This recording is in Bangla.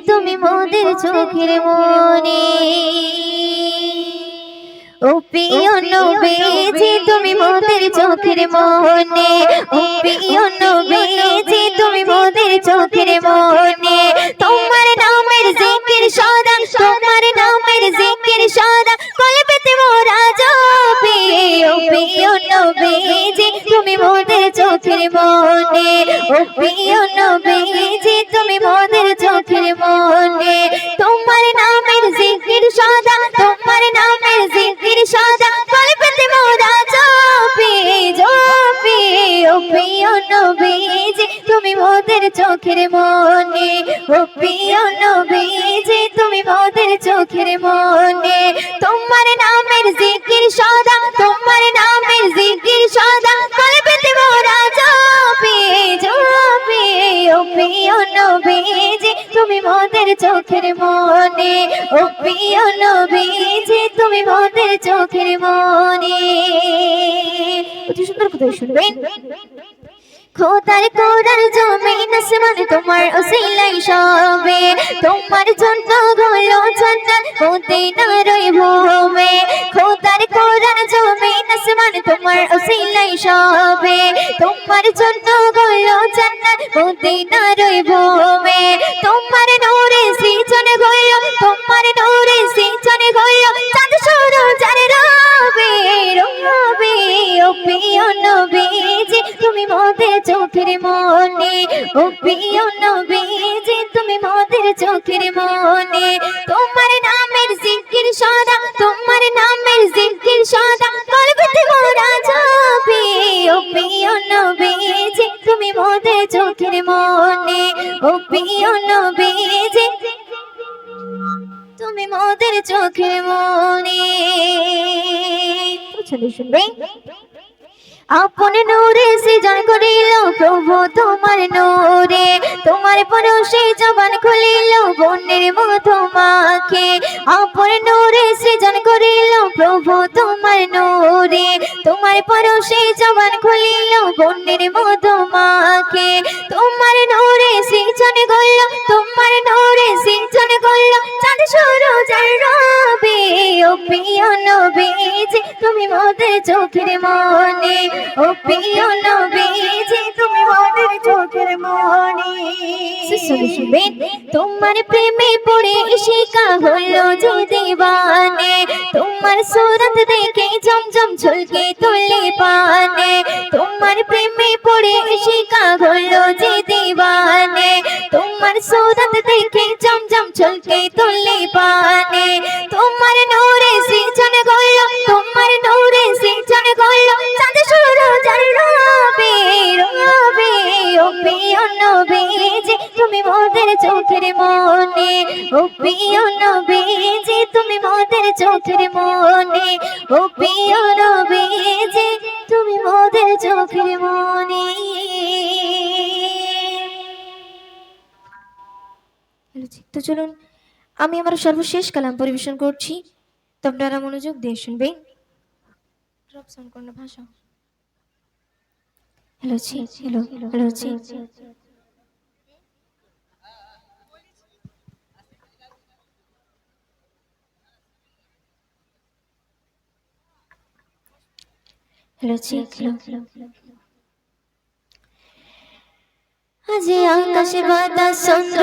তুমি মোদের চোখের মনে। ও প্রিয় নবীজি তুমি মোদের চোখের মনে, ও প্রিয় নবীজি তুমি মোদের চোখের মনে। তোমার নামের জিকির সদা, তোমার নামের জিকির সদা কলবেতে মোরা জপে। ও প্রিয় নবীজি তুমি মোদের চোখের মনে, ও প্রিয় নবীজি তুমি মোদের চোখের মনে। তোমার নামের জিকির সদা, তোমার নামের জিকির সদা কলবেতে মোরা জপে জপে। ও প্রিয় নবীজি তুমি মোদের চোখের মনে, ও প্রিয় নবীজি তুমি মোদের চোখের মনে। তোমার নামের জিকির সদা, তোমার নামের জিকির সদা কলবেতে মোরা জপে জপে। ও প্রিয় নবীজি তুমি মোদের চোখের মনে, ও প্রিয় নবীজি তুমি মোদের চোখের মনে। অতি সুন্দর কথা শুনবেন। খোদার কোরআন জমিন আসমান তোমার ওসিলাই সবে, তোমার জন্য হলো জান্নাত মদিনার ভূমে। খোদার কোরআন জমিন আসমান তোমার ওসিলাই সবে, তোমার জন্য হলো জান্নাত মদিনার ভূমে। তোমার নূরে সৃজন হলো, তোমার নূরে সৃজন হলো চাঁদ সূরজের রবে রবে। ও প্রিয় নবীজি তুমি মোদের চোখের মনে, ও প্রিয় নবীজি তুমি মোদের চোখের মনে। তোমার নামের জিকির সদা, তোমার নামের জিকির সদা কলবেতে মোরা জপে। ও প্রিয় নবীজি তুমি মোদের চোখের মনে, ও প্রিয় নবীজি তুমি মোদের চোখের মনে। শুনবে। আপন নূরে সৃজন করিল প্রভু তোমার নূরে, তোমার পরশে জবান খুলিল বনের মতো মাখে। আপন নূরে সৃজন করিল প্রভু তোমার নূরে, তোমার পরশে জবান খুলিল বনের মতো মাখে। তোমার নূরে সৃজন করল, তোমার নূরে সৃজন করল চাঁদ সূরজের রবে। ও প্রিয় নবীজি তুমি মোদের চোখের মনে, ও প্রিয় নবীজি তুমি মোদের চোখের মনে। তোমার প্রেমে পড়ে শিকা হলো যে দিবানে, তোমার সুরত দেখে জমজম ঝলকে তোলে পানে। তোমার প্রেমে পড়ে শিকা হলো যে দিবানে, তোমার সুরত দেখে জমজম ঝলকে তোলে পানে। তোমার নূরে সৃজন করল, তোমার নূরে সৃজন করল চাঁদ সূরজের রবে রবে। ও প্রিয় নবীজি তুমি মোদের চোখের মনে, ও প্রিয় নবীজি তুমি মোদের চোখের মনে, ও প্রিয় নবীজি তুমি মোদের চোখের মনে। তো চলুন আমি আমার সর্বশেষ কালাম পরিবেশন করছি, তো আপনারা মনোযোগ দিয়ে শুনবেন। ড্রপ সাউন্ড করুন ভাষা। হ্যালো জি, হ্যালো হ্যালো জি। হ্যালো জি, হ্যালো। আজ আকাশে বাতাস চন্দ্র